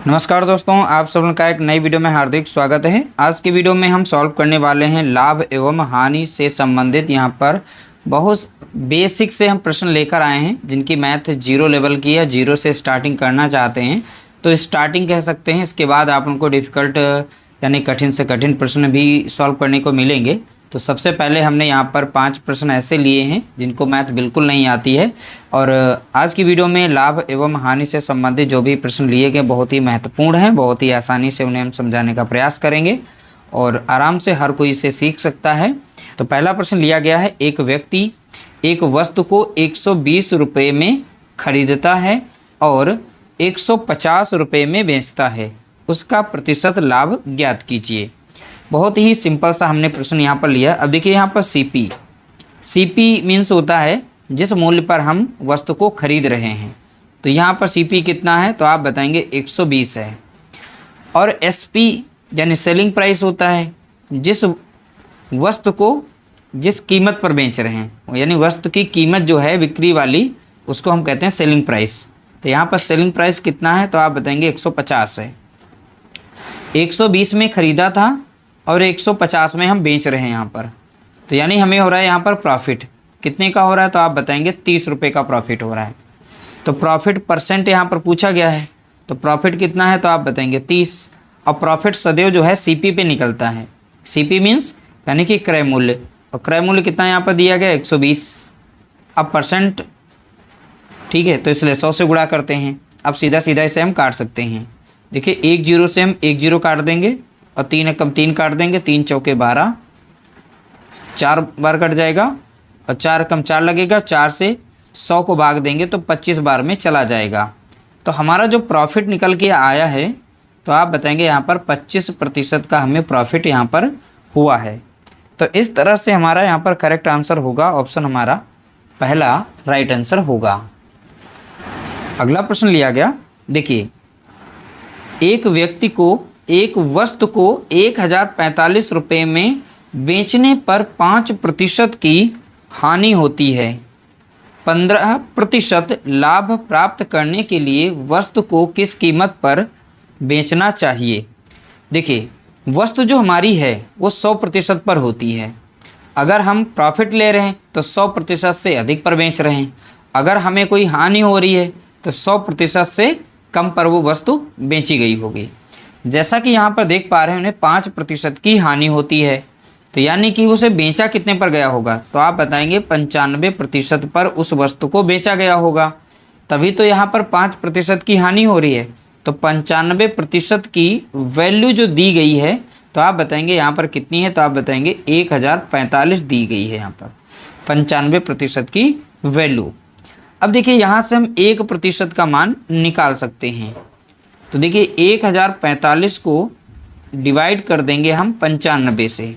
नमस्कार दोस्तों, आप सब का एक नई वीडियो में हार्दिक स्वागत है। आज की वीडियो में हम सॉल्व करने वाले हैं लाभ एवं हानि से संबंधित यहाँ पर बहुत बेसिक से हम प्रश्न लेकर आए हैं। जिनकी मैथ जीरो लेवल की है, जीरो से स्टार्टिंग करना चाहते हैं तो स्टार्टिंग कह सकते हैं। इसके बाद आप उनको डिफ़िकल्ट यानी कठिन से कठिन प्रश्न भी सॉल्व करने को मिलेंगे। तो सबसे पहले हमने यहाँ पर 5 प्रश्न ऐसे लिए हैं जिनको मैथ बिल्कुल नहीं आती है, और आज की वीडियो में लाभ एवं हानि से संबंधित जो भी प्रश्न लिए गए बहुत ही महत्वपूर्ण हैं। बहुत ही आसानी से उन्हें हम समझाने का प्रयास करेंगे और आराम से हर कोई इसे सीख सकता है। तो पहला प्रश्न लिया गया है, एक व्यक्ति एक वस्तु को 120 रुपये में खरीदता है और 150 रुपये में बेचता है, उसका प्रतिशत लाभ ज्ञात कीजिए। बहुत ही सिंपल सा हमने प्रश्न यहाँ पर लिया। अब देखिए यहाँ पर सीपी मीन्स होता है जिस मूल्य पर हम वस्तु को खरीद रहे हैं। तो यहाँ पर सीपी कितना है तो आप बताएंगे 120 है। और एसपी यानी सेलिंग प्राइस होता है जिस वस्तु को जिस कीमत पर बेच रहे हैं, यानी वस्तु की कीमत जो है बिक्री वाली, उसको हम कहते हैं सेलिंग प्राइस। तो यहाँ पर सेलिंग प्राइस कितना है तो आप बताएंगे 150 है। 120 में ख़रीदा था और 150 में हम बेच रहे हैं यहाँ पर, तो यानी हमें हो रहा है यहाँ पर प्रॉफिट कितने का हो रहा है तो आप बताएंगे 30 रुपये का प्रॉफिट हो रहा है। तो प्रॉफिट परसेंट यहाँ पर पूछा गया है, तो प्रॉफिट कितना है तो आप बताएंगे 30। और प्रॉफिट सदैव जो है सीपी पे निकलता है। सीपी मीन्स यानी कि क्रय मूल्य, और क्रय मूल्य कितना यहाँ पर दिया गया 120। अब परसेंट ठीक है, तो इसलिए 100 से गुणा करते हैं। अब सीधा सीधा इसे हम काट सकते हैं। देखिए 1 0 से हम 1 0 काट देंगे और 3 एकम 3 काट देंगे, 3 चौके 12, 4 बार कट जाएगा और 4 एकम 4 लगेगा। 4 से 100 को भाग देंगे तो 25 बार में चला जाएगा। तो हमारा जो प्रॉफिट निकल के आया है तो आप बताएंगे यहाँ पर 25% का हमें प्रॉफिट यहाँ पर हुआ है। तो इस तरह से हमारा यहाँ पर करेक्ट आंसर होगा, ऑप्शन हमारा पहला राइट आंसर होगा। अगला प्रश्न लिया गया, देखिए एक व्यक्ति को एक वस्तु को 1045 रुपये में बेचने पर 5% की हानि होती है। 15% लाभ प्राप्त करने के लिए वस्तु को किस कीमत पर बेचना चाहिए। देखिए वस्तु जो हमारी है वो 100% पर होती है। अगर हम प्रॉफिट ले रहे हैं तो 100% से अधिक पर बेच रहे हैं। अगर हमें कोई हानि हो रही है तो 100% से कम पर वो वस्तु बेची गई होगी। जैसा कि यहाँ पर देख पा रहे हैं उन्हें 5% की हानि होती है, तो यानी कि उसे बेचा कितने पर गया होगा तो आप बताएंगे 95% पर उस वस्तु को बेचा गया होगा। तभी तो यहाँ पर 5% की हानि हो रही है। तो 95% की वैल्यू जो दी गई है तो आप बताएंगे यहाँ पर कितनी है तो आप बताएंगे 1045 दी गई है यहाँ पर 95% की वैल्यू। अब देखिए यहाँ से हम 1% का मान निकाल सकते हैं। तो देखिए 1045 को डिवाइड कर देंगे हम 95 से,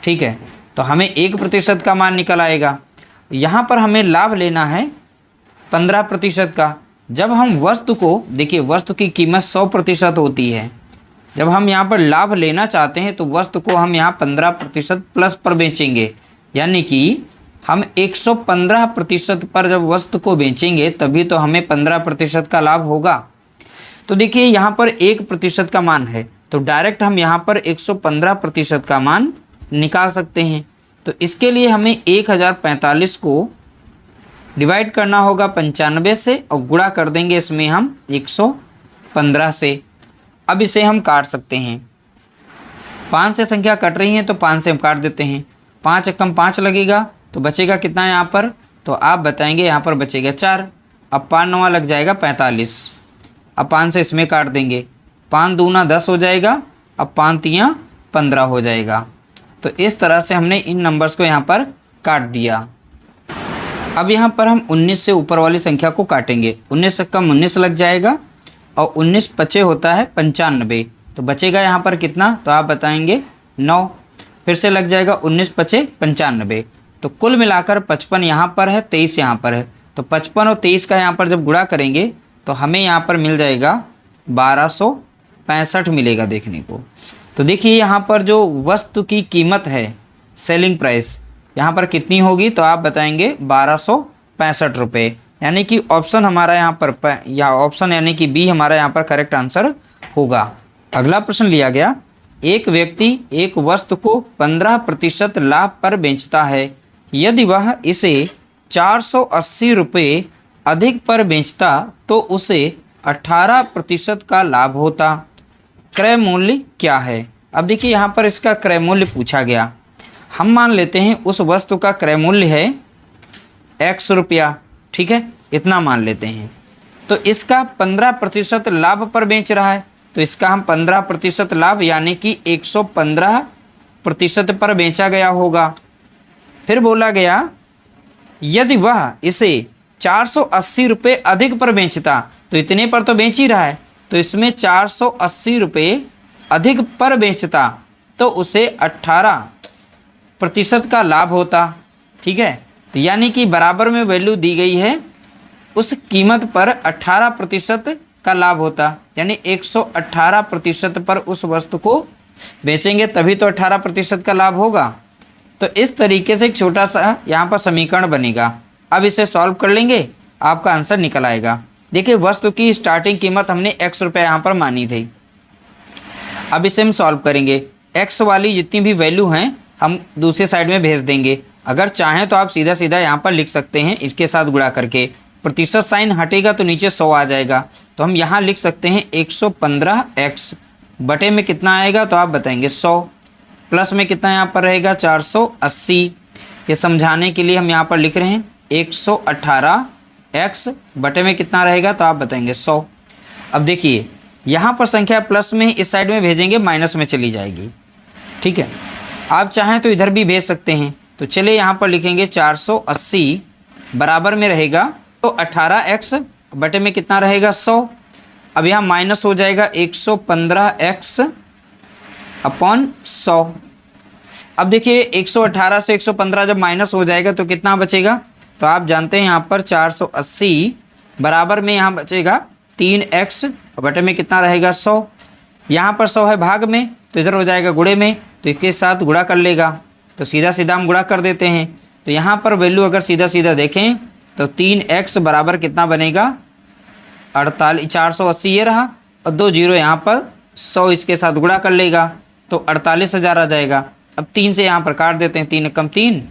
ठीक है, तो हमें 1% का मान निकल आएगा। यहाँ पर हमें लाभ लेना है 15% का। जब हम वस्तु को, देखिए वस्तु की कीमत 100% होती है, जब हम यहाँ पर लाभ लेना चाहते हैं तो वस्तु को हम यहाँ 15% प्लस पर बेचेंगे, यानी कि हम 115% पर जब वस्तु को बेचेंगे तभी तो हमें 15% का लाभ होगा। तो देखिए यहाँ पर 1% का मान है तो डायरेक्ट हम यहाँ पर 115% का मान निकाल सकते हैं। तो इसके लिए हमें 1045 को डिवाइड करना होगा 95 से और गुणा कर देंगे इसमें हम 115 से। अब इसे हम काट सकते हैं। 5 से संख्या कट रही है तो 5 से हम काट देते हैं। 5 एकम 5 लगेगा तो बचेगा कितना है यहाँ पर तो आप बताएंगे यहाँ पर बचेगा 4। अब 5 9 लग जाएगा 45। अब 5 से इसमें काट देंगे, 5 दूना 10 हो जाएगा, अब 5 तियाँ 15 हो जाएगा। तो इस तरह से हमने इन नंबर्स को यहाँ पर काट दिया। अब यहाँ पर हम 19 से ऊपर वाली संख्या को काटेंगे। 19 से कम 19 लग जाएगा और 19 पचे होता है 95, तो बचेगा यहाँ पर कितना तो आप बताएंगे 9। फिर से लग जाएगा 19 पचे 95, तो कुल मिलाकर 55 यहाँ पर है, 23 यहाँ पर है। तो 55 और 23 का यहाँ पर जब गुणा करेंगे तो हमें यहाँ पर मिल जाएगा 1265 मिलेगा देखने को। तो देखिए यहाँ पर जो वस्तु की कीमत है सेलिंग प्राइस यहाँ पर कितनी होगी तो आप बताएंगे 1265 रुपये। यानी कि ऑप्शन हमारा यहाँ पर या ऑप्शन यानी कि बी हमारा यहाँ पर करेक्ट आंसर होगा। अगला प्रश्न लिया गया, एक व्यक्ति एक वस्तु को 15% लाभ पर बेचता है। यदि वह इसे 480 रुपये अधिक पर बेचता तो उसे 18% का लाभ होता। क्रय मूल्य क्या है? अब देखिए यहाँ पर इसका क्रय मूल्य पूछा गया। हम मान लेते हैं उस वस्तु का क्रय मूल्य है x रुपया, ठीक है, इतना मान लेते हैं। तो इसका 15% लाभ पर बेच रहा है, तो इसका हम 15% लाभ यानी कि 115% पर बेचा गया होगा। फिर बोला गया यदि वह इसे 480 रुपये अधिक पर बेचता, तो इतने पर तो बेच ही रहा है, तो इसमें 480 रुपये अधिक पर बेचता तो उसे 18% का लाभ होता। ठीक है, तो यानी कि बराबर में वैल्यू दी गई है, उस कीमत पर 18% का लाभ होता, यानी 118% पर उस वस्तु को बेचेंगे तभी तो 18% का लाभ होगा। तो इस तरीके से एक छोटा सा यहाँ पर समीकरण बनेगा। अब इसे सॉल्व कर लेंगे, आपका आंसर निकल आएगा। देखिए वस्तु की स्टार्टिंग कीमत हमने x रुपये यहाँ पर मानी थी। अब इसे हम सॉल्व करेंगे, x वाली जितनी भी वैल्यू हैं हम दूसरे साइड में भेज देंगे। अगर चाहें तो आप सीधा सीधा यहाँ पर लिख सकते हैं इसके साथ गुणा करके, प्रतिशत साइन हटेगा तो नीचे 100 आ जाएगा, तो हम यहाँ लिख सकते हैं 115x बटे में कितना आएगा तो आप बताएंगे 100, प्लस में कितना यहाँ पर रहेगा 480। ये समझाने के लिए हम यहाँ पर लिख रहे हैं 118x बटे में कितना रहेगा तो आप बताएंगे 100। अब देखिए यहाँ पर संख्या प्लस में इस साइड में भेजेंगे माइनस में चली जाएगी। ठीक है, आप चाहें तो इधर भी भेज सकते हैं। तो चलिए यहाँ पर लिखेंगे 480 बराबर में रहेगा तो 18x बटे में कितना रहेगा 100। अब यहाँ माइनस हो जाएगा 115x अपॉन 100। अब देखिए 118 से 115 जब माइनस हो जाएगा तो कितना बचेगा, तो आप जानते हैं यहाँ पर 480 बराबर में यहाँ बचेगा 3x बटे में कितना रहेगा 100। यहाँ पर 100 है भाग में तो इधर हो जाएगा गुणे में, तो इसके साथ गुणा कर लेगा, तो सीधा सीधा हम गुणा कर देते हैं। तो यहाँ पर वैल्यू अगर सीधा सीधा देखें तो 3x बराबर कितना बनेगा 48, 480 ये रहा और 2 जीरो यहाँ पर 100 इसके साथ गुणा कर लेगा तो 48,000 आ जाएगा। अब 3 से यहाँ पर काट देते हैं, 3 एकम 3,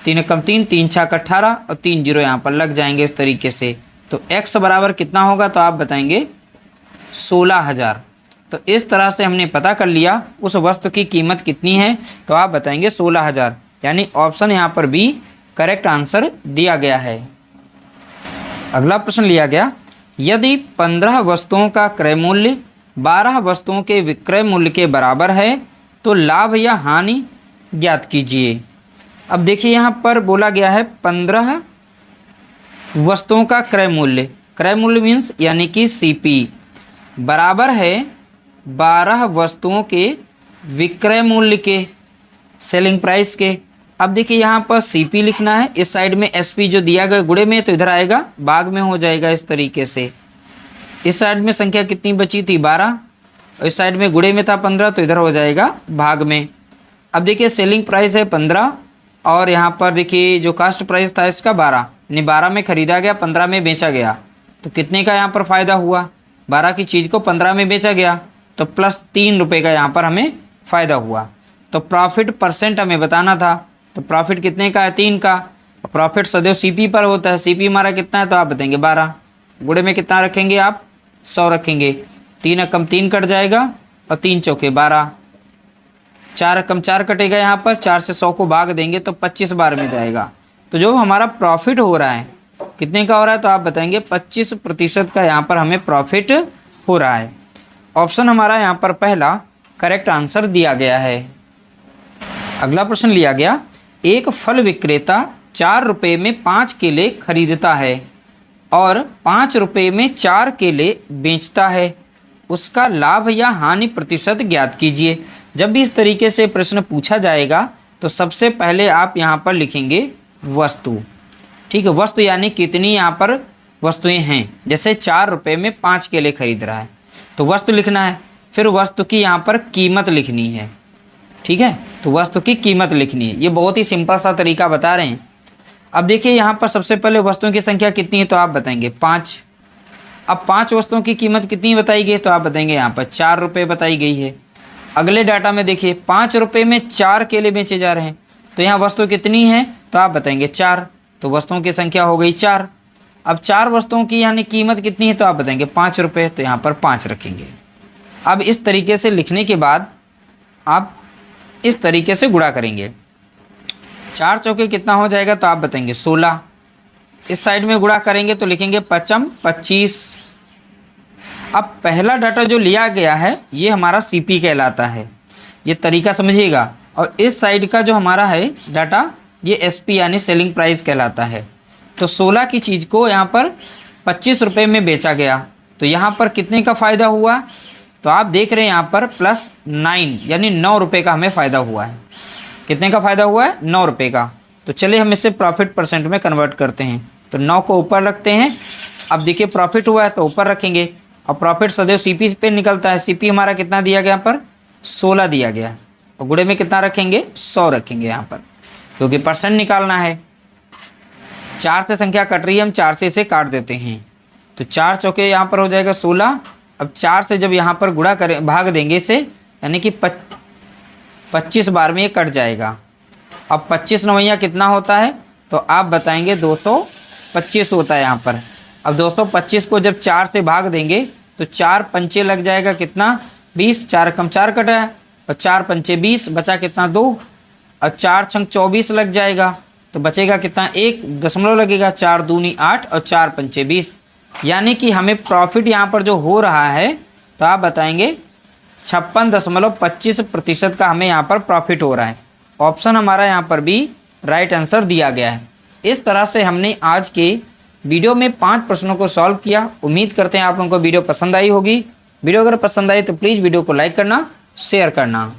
3 एकम 3, 3 छक 18 और 3 जीरो यहाँ पर लग जाएंगे इस तरीके से। तो x बराबर कितना होगा तो आप बताएंगे 16,000। तो इस तरह से हमने पता कर लिया उस वस्तु की कीमत कितनी है, तो आप बताएंगे 16,000, यानी ऑप्शन यहाँ पर बी करेक्ट आंसर दिया गया है। अगला प्रश्न लिया गया, यदि 15 वस्तुओं का क्रय मूल्य 12 वस्तुओं के विक्रय मूल्य के बराबर है तो लाभ या हानि ज्ञात कीजिए। अब देखिए यहाँ पर बोला गया है 15 वस्तुओं का क्रय मूल्य मीन्स यानी कि सीपी बराबर है 12 वस्तुओं के विक्रय मूल्य के, सेलिंग प्राइस के। अब देखिए यहाँ पर सीपी लिखना है, इस साइड में एसपी जो दिया गया गुणे में तो इधर आएगा भाग में हो जाएगा इस तरीके से। इस साइड में संख्या कितनी बची थी 12 और इस साइड में गुणे में था 15 तो इधर हो जाएगा भाग में। अब देखिए सेलिंग प्राइस है 15 और यहाँ पर देखिए जो कास्ट प्राइस था इसका 12, यानी 12 में खरीदा गया 15 में बेचा गया, तो कितने का यहाँ पर फ़ायदा हुआ, 12 की चीज़ को 15 में बेचा गया तो प्लस 3 रुपये का यहाँ पर हमें फ़ायदा हुआ। तो प्रॉफिट परसेंट हमें बताना था, तो प्रॉफिट कितने का है 3 का। प्रॉफिट सदैव सीपी पर होता है, सीपी हमारा कितना है तो आप बताएंगे 12, गुणे में कितना रखेंगे आप 100 रखेंगे, 3 एकम 3 कट जाएगा और 3 चौके 12, 4 एकम 4 कटेगा, यहाँ पर 4 से 100 को भाग देंगे तो 25 बार में जाएगा। तो जो हमारा प्रॉफिट हो रहा है कितने का हो रहा है तो आप बताएंगे 25% का यहाँ पर हमें प्रॉफिट हो रहा है। ऑप्शन हमारा यहाँ पर पहला करेक्ट आंसर दिया गया है। अगला प्रश्न लिया गया, एक फल विक्रेता 4 रुपये में 5 केले खरीदता है और 5 रुपये में 4 केले बेचता है, उसका लाभ या हानि प्रतिशत ज्ञात कीजिए। जब भी इस तरीके से प्रश्न पूछा जाएगा तो सबसे पहले आप यहाँ पर लिखेंगे वस्तु। ठीक है, वस्तु यानी कितनी यहाँ पर वस्तुएं हैं, जैसे 4 रुपये में 5 केले खरीद रहा है तो वस्तु लिखना है, फिर वस्तु की यहाँ पर कीमत लिखनी है। ठीक है, तो वस्तु की कीमत लिखनी है, ये बहुत ही सिंपल सा तरीका बता रहे हैं। अब देखिए यहाँ पर सबसे पहले वस्तुओं की संख्या कितनी है तो आप बताएंगे 5। अब 5 वस्तुओं की कीमत कितनी बताई गई तो आप बताएंगे यहाँ पर 4 रुपये बताई गई है। अगले डाटा में देखिए 5 रुपये में 4 केले बेचे जा रहे हैं, तो यहाँ वस्तु कितनी है तो आप बताएंगे 4, तो वस्तुओं की संख्या हो गई 4। अब 4 वस्तुओं की यानी कीमत कितनी है तो आप बताएंगे 5 रुपये, तो यहाँ पर 5 रखेंगे। अब इस तरीके से लिखने के बाद आप इस तरीके से गुणा करेंगे। 4 चौके कितना हो जाएगा तो आप बताएंगे 16। इस साइड में गुणा करेंगे तो लिखेंगे 5 25। अब पहला डाटा जो लिया गया है ये हमारा सीपी कहलाता है, ये तरीका समझिएगा। और इस साइड का जो हमारा है डाटा ये एसपी यानी सेलिंग प्राइस कहलाता है। तो 16 की चीज़ को यहाँ पर 25 रुपये में बेचा गया, तो यहाँ पर कितने का फ़ायदा हुआ तो आप देख रहे हैं यहाँ पर +9 यानी 9 रुपये का हमें फ़ायदा हुआ है। कितने का फ़ायदा हुआ है 9 रुपये का। तो चलिए हम इसे प्रॉफिट परसेंट में कन्वर्ट करते हैं, तो 9 को ऊपर रखते हैं। अब देखिए प्रॉफिट हुआ है तो ऊपर रखेंगे, और प्रॉफिट सदैव सीपी पे निकलता है। सीपी हमारा कितना दिया गया यहाँ पर 16 दिया गया, और गुणे में कितना रखेंगे 100 रखेंगे यहाँ पर, क्योंकि परसेंट निकालना है। 4 से संख्या कट रही है, हम 4 से इसे काट देते हैं, तो 4 चौके यहाँ पर हो जाएगा 16। अब 4 से जब यहाँ पर गुणा करें भाग देंगे इसे, यानी कि 25 बार में ये कट जाएगा। अब 25 नवैया कितना होता है तो आप बताएंगे 225 होता है यहाँ पर। अब 225 को जब 4 से भाग देंगे तो 4 पंचे लग जाएगा कितना 20, 4 कम 4 कटा है, और 4 पंचे 20, बचा कितना 2, और 4 छंग 24 लग जाएगा, तो बचेगा कितना 1 दशमलव लगेगा, 4 दूनी 8 और 4 पंचे 20। यानी कि हमें प्रॉफिट यहाँ पर जो हो रहा है तो आप बताएंगे 56.25% का हमें यहाँ पर प्रॉफिट हो रहा है। ऑप्शन हमारा यहाँ पर भी राइट आंसर दिया गया है। इस तरह से हमने आज के वीडियो में 5 प्रश्नों को सॉल्व किया। उम्मीद करते हैं आप लोगों को वीडियो पसंद आई होगी। वीडियो अगर पसंद आई तो प्लीज़ वीडियो को लाइक करना, शेयर करना।